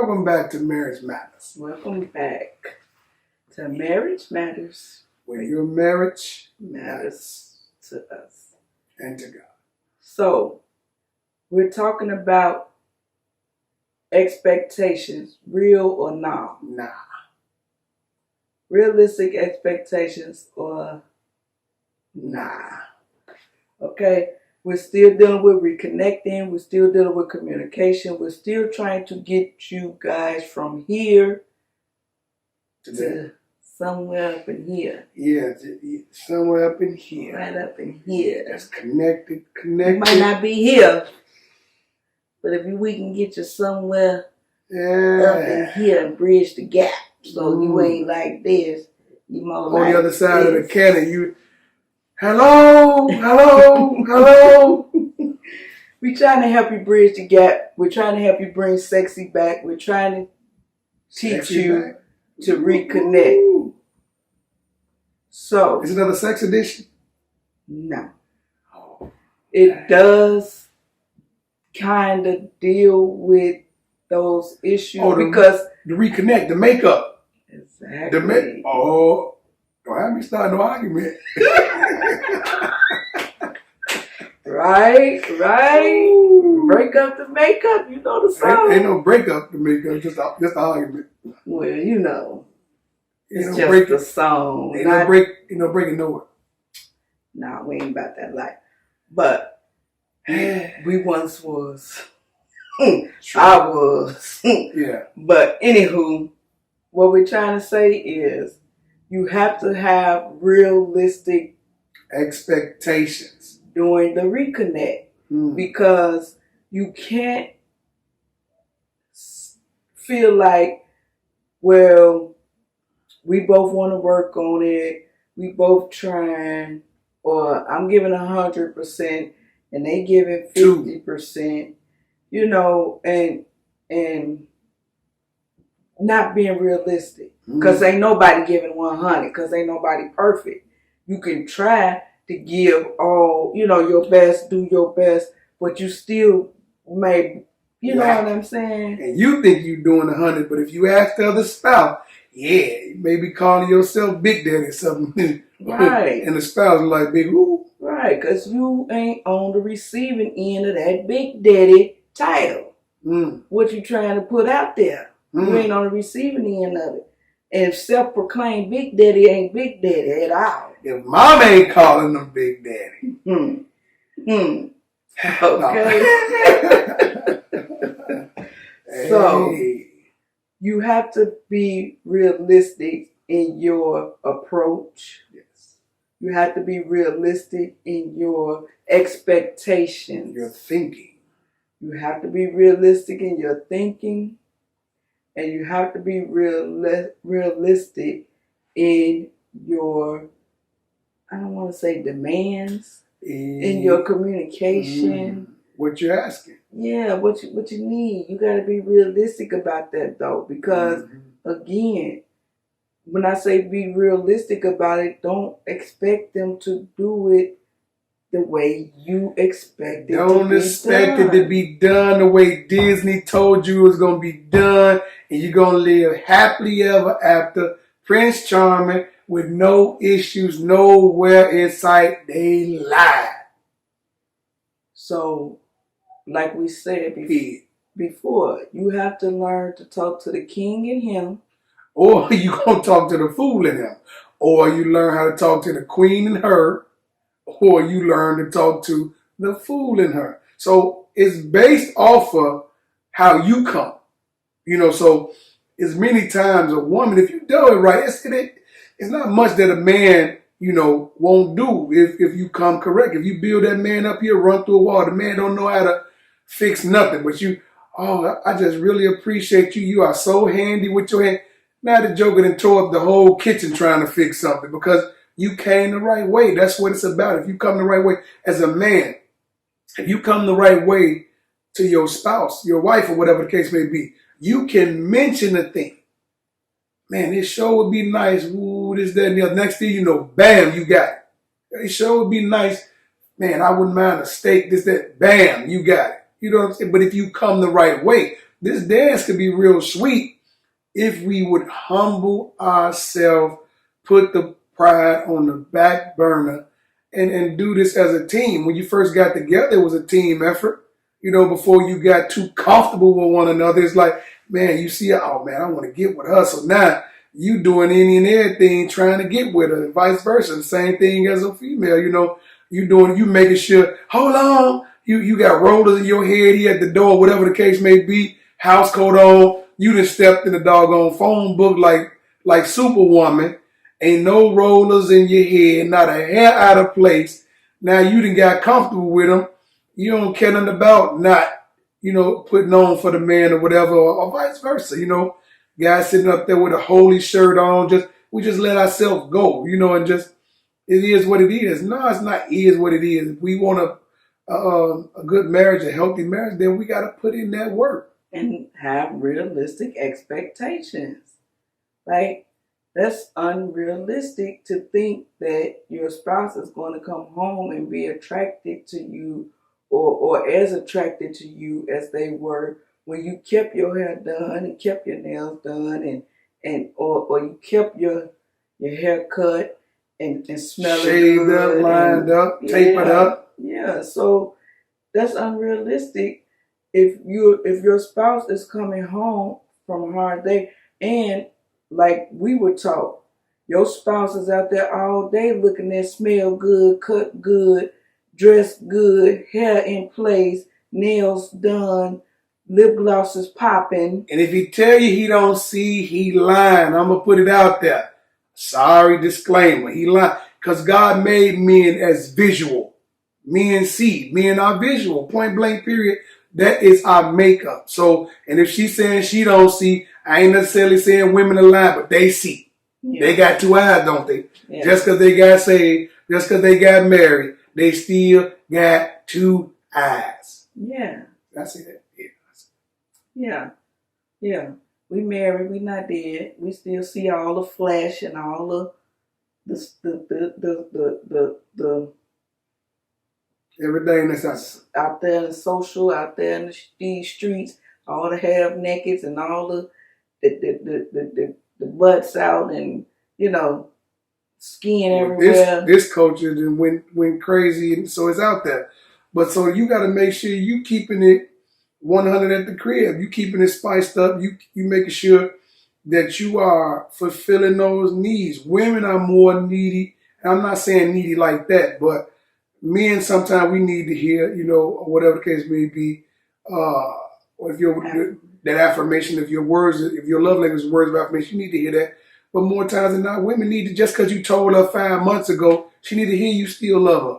Welcome back to Marriage Matters. Welcome back to Marriage Matters. Where your marriage matters to us. And to God. So, we're talking about expectations, real or not. Nah. Realistic expectations or nah. Okay? We're still dealing with reconnecting. We're still dealing with communication. We're still trying to get you guys from here to somewhere up in here. Yeah, somewhere up in here. Right up in here. That's connected. You might not be here, but if we can get you somewhere up in here and bridge the gap, so you ain't like this, you more on like the other side this. of the cannon, you. Hello. We're trying to help you bridge the gap. We're trying to help you bring sexy back. We're trying to teach you to reconnect. Ooh. So, is it another sex edition? No. It does kind of deal with those issues because the reconnect, the makeup. Exactly. Don't have me start no argument. Right. Ooh. Break up the makeup, you know the song. Ain't no break up the makeup, just the argument. Well, you know. It's no just break, the song. Ain't no breaking nowhere. Nah, we ain't about that life. But we once was. I was. Yeah. But anywho, what we're trying to say is you have to have realistic expectations during the reconnect because you can't feel like, well, we both want to work on it, we both trying, or I'm giving 100% and they giving 50%, you know, and not being realistic because ain't nobody giving 100 because ain't nobody perfect. You can try to give all, you know, your best, do your best, but you still may, you know what I'm saying? And you think you're doing 100, but if you ask the other spouse, you may be calling yourself Big Daddy or something. Right. And the spouse is like, Big who? Right, because you ain't on the receiving end of that Big Daddy title. What you trying to put out there. You ain't on the receiving end of it. And self-proclaimed Big Daddy ain't Big Daddy at all. If mom ain't calling them Big Daddy. Okay. So, you have to be realistic in your approach. Yes. You have to be realistic in your expectations. Your thinking. You have to be realistic in your thinking. And you have to be realistic in your, I don't want to say demands, in your communication. What you're asking. Yeah, what you need. You got to be realistic about that, though. Because, again, when I say be realistic about it, don't expect them to do it the way you expect it to be done. Don't expect it to be done the way Disney told you it was going to be done. And you're going to live happily ever after. Prince Charming with no issues, nowhere in sight. They lied. So, like we said before, you have to learn to talk to the king in him. Or you going to talk to the fool in him. Or you learn how to talk to the queen in her. Or you learn to talk to the fool in her. So it's based off of how you come. You know, so it's many times a woman, if you do it right, it's not much that a man, you know, won't do if you come correct. If you build that man up here, run through a wall, the man don't know how to fix nothing. But I just really appreciate you. You are so handy with your hand. Now the joker done tore up the whole kitchen trying to fix something because you came the right way. That's what it's about. If you come the right way as a man, if you come the right way to your spouse, your wife, or whatever the case may be, you can mention a thing. Man, this show would be nice. Ooh, this, that, and the other. Next thing you know, bam, you got it. This show would be nice. Man, I wouldn't mind a steak, this, that. Bam, you got it. You know what I'm saying? But if you come the right way, this dance could be real sweet if we would humble ourselves, put the pride on the back burner, and do this as a team. When you first got together, it was a team effort. Before you got too comfortable with one another, it's like, man, you see, oh man, I want to get with her. So now you doing any and everything trying to get with her, and vice versa. The same thing as a female, you making sure, hold on, you got rollers in your head, he at the door, whatever the case may be, house coat on, you done stepped in the doggone phone book like Superwoman. Ain't no rollers in your head, not a hair out of place. Now you done got comfortable with them. You don't care nothing about not, putting on for the man or whatever, or vice versa. Guys sitting up there with a holy shirt on, we just let ourselves go, and just, it is what it is. No, it's not is what it is. If we want a good marriage, a healthy marriage, then we got to put in that work. And have realistic expectations. Like, that's unrealistic to think that your spouse is going to come home and be attracted to you or as attracted to you as they were when you kept your hair done and kept your nails done or you kept your hair cut and smelling shaved good up, lined up, tapered up. Yeah, so that's unrealistic. If your spouse is coming home from a hard day, and like we were taught, your spouse is out there all day looking at smell good, cut good, dress good, hair in place, nails done, lip gloss is popping. And if he tell you he don't see, he lying. I'm going to put it out there. Sorry, disclaimer. He lying. Because God made men as visual. Men see. Men are visual. Point blank period. That is our makeup. So, and if she's saying she don't see, I ain't necessarily saying women are lying, but they see. Yeah. They got two eyes, don't they? Yeah. Just because they got saved, just because they got married, they still got two eyes. Yeah. I see that. Yeah. Yeah. We married, we not dead. We still see all the flesh and all the everything that's out there in the social, out there in these streets, all the half nakeds and all the butts out and skin everywhere. This culture then went crazy, and so it's out there. But so you got to make sure you keeping it 100 at the crib. You keeping it spiced up. You making sure that you are fulfilling those needs. Women are more needy. And I'm not saying needy like that, but men sometimes we need to hear, or whatever the case may be, or if that affirmation, if your love language is words of affirmation, you need to hear that. But more times than not, women need to, just because you told her 5 months ago, she need to hear you still love her.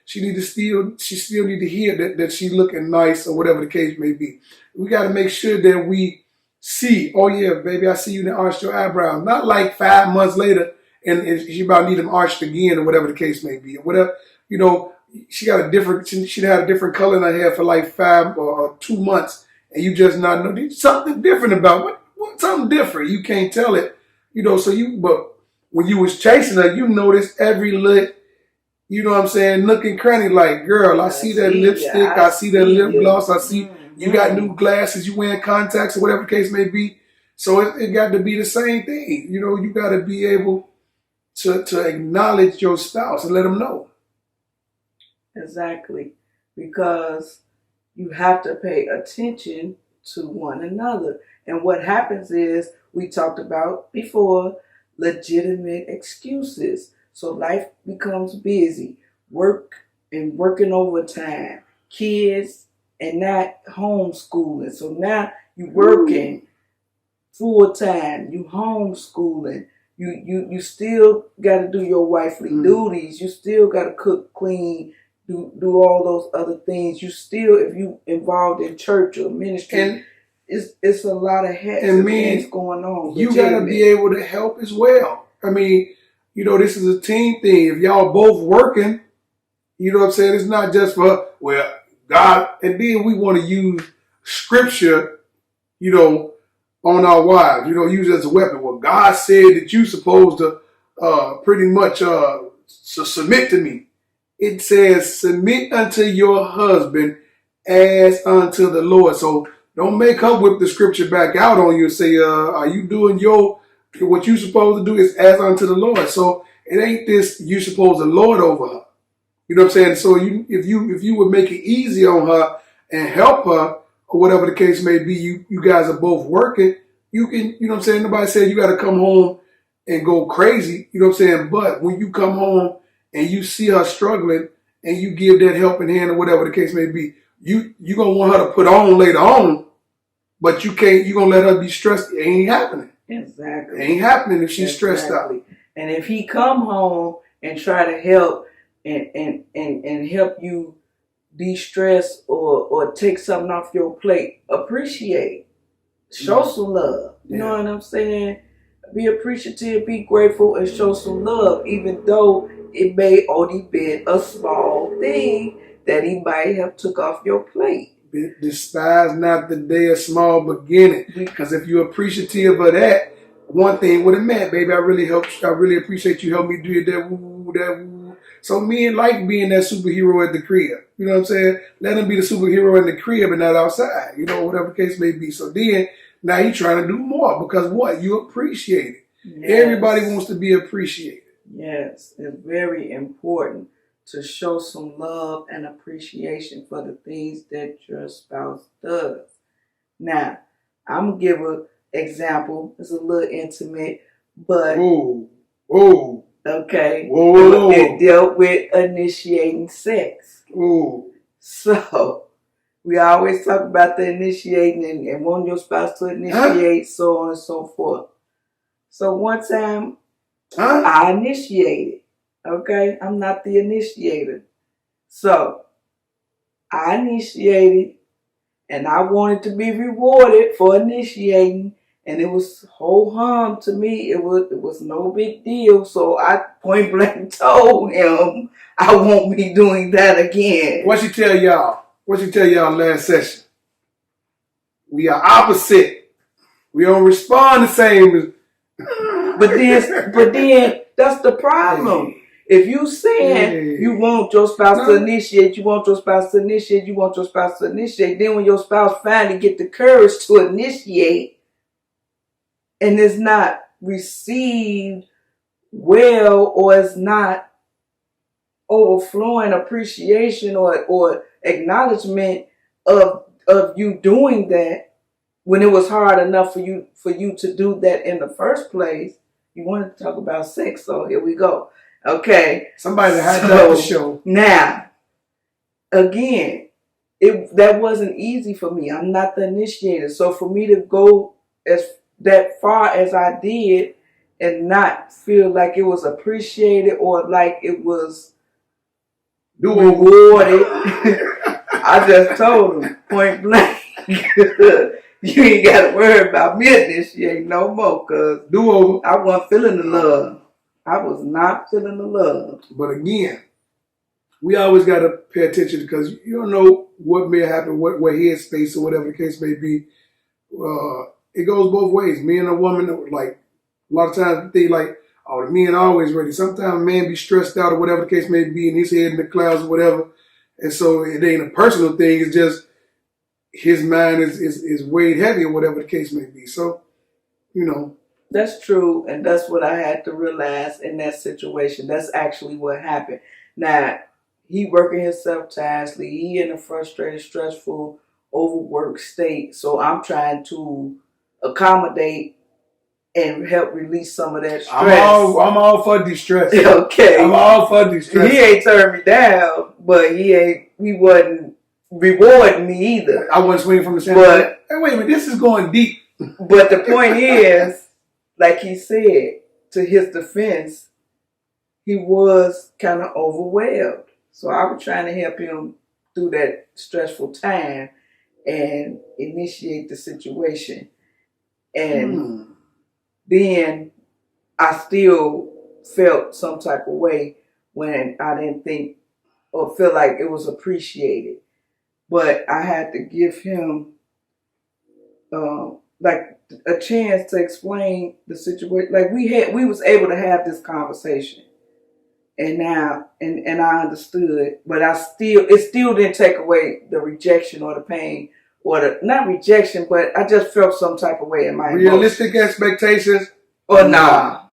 She still need to hear that she's looking nice or whatever the case may be. We got to make sure that we see, oh yeah, baby, I see you now arched your eyebrows. Not like 5 months later and she about to need them arched again or whatever the case may be. Or whatever, she had a different color in her hair for like 5 or 2 months, and you just not know. There's something different about what something different. You can't tell it, but when you was chasing her, you noticed every look, nook and cranny, like, girl, I see that lipstick, I see that lip gloss, I see you got new glasses, you wearing contacts or whatever the case may be. So it got to be the same thing. You got to be able to acknowledge your spouse and let them know. Exactly. Because you have to pay attention to one another. And what happens is, we talked about before, legitimate excuses. So life becomes busy, work and working overtime, kids and not homeschooling. So now you working full time, you homeschooling, you still got to do your wifely duties, you still got to cook, clean, do all those other things. You still, if you involved in church or ministry, and it's a lot of things going on. You got to be able to help as well. I mean, this is a team thing. If y'all both working, what I'm saying? It's not just for, well, God, and then we want to use scripture, on our wives, use it as a weapon. Well, God said that you're supposed to pretty much submit to me. It says, submit unto your husband as unto the Lord. So Don't make her whip the scripture back out on you and say, are you doing what you supposed to do is as unto the Lord. So it ain't this you supposed to lord over her. You know what I'm saying? So if you would make it easy on her and help her or whatever the case may be, you guys are both working. You can, you know what I'm saying? Nobody said you got to come home and go crazy. You know what I'm saying? But when you come home and you see her struggling and you give that helping hand or whatever the case may be, you gonna want her to put on later on, but you can't. You gonna let her be stressed. It ain't happening. Exactly. It ain't happening if she's stressed out. And if he come home and try to help and help you de-stress or take something off your plate, appreciate. Show some love. You know what I'm saying? Be appreciative, be grateful, and show some love, even though it may only be a small thing that he might have took off your plate. Despise not the day of small beginning. Because if you're appreciative of that, one thing would have meant, baby, I really appreciate you helping me do that woo, that woo. So men like being that superhero at the crib. You know what I'm saying? Let him be the superhero in the crib and not outside. You know, whatever the case may be. So then, now he's trying to do more because what? You appreciate it. Yes. Everybody wants to be appreciated. Yes, it's very important to show some love and appreciation for the things that your spouse does. Now, I'm going to give an example. It's a little intimate, but... Whoa. Okay. Whoa. It dealt with initiating sex. Whoa. So, we always talk about the initiating and want your spouse to initiate, so on and so forth. So, one time, I initiated. Okay? I'm not the initiator. So, I initiated, and I wanted to be rewarded for initiating, and it was ho-hum to me. It was no big deal. So I point blank told him I won't be doing that again. What she tell y'all last session? We are opposite. We don't respond the same. But then that's the problem. Hey. If you saying you want your spouse to initiate, you want your spouse to initiate, then when your spouse finally get the courage to initiate, and it's not received well, or it's not overflowing appreciation or acknowledgement of you doing that when it was hard enough for you to do that in the first place. You wanted to talk about sex, so here we go. Okay. Somebody had the show. Now, again, that wasn't easy for me. I'm not the initiator. So for me to go that far as I did and not feel like it was appreciated or like it was rewarded, I just told him point blank, you ain't got to worry about me initiating no more, because I wasn't feeling the love. I was not feeling the love. But again, we always got to pay attention, because you don't know what may happen, what headspace or whatever the case may be. It goes both ways. Me and a woman, like, a lot of times think like, oh, the men always ready. Sometimes a man be stressed out or whatever the case may be, and his head in the clouds or whatever. And so it ain't a personal thing. It's just his mind is weighed heavy or whatever the case may be. So, you know. That's true, and that's what I had to realize in that situation. That's actually what happened. Now, he working himself tirelessly. He in a frustrated, stressful, overworked state. So I'm trying to accommodate and help release some of that stress. I'm all for distress. Okay. I'm all for distress. He ain't turned me down, but he wasn't rewarding me either. I wasn't swinging from the same. But hey, wait a minute, this is going deep. But the point is, like he said, to his defense, he was kind of overwhelmed. So I was trying to help him through that stressful time and initiate the situation. And then I still felt some type of way when I didn't think or feel like it was appreciated. But I had to give him like a chance to explain the situation. Like we was able to have this conversation. And now, and I understood, but it still didn't take away the rejection or the pain not rejection, but I just felt some type of way in my emotions. Realistic expectations? Or nah.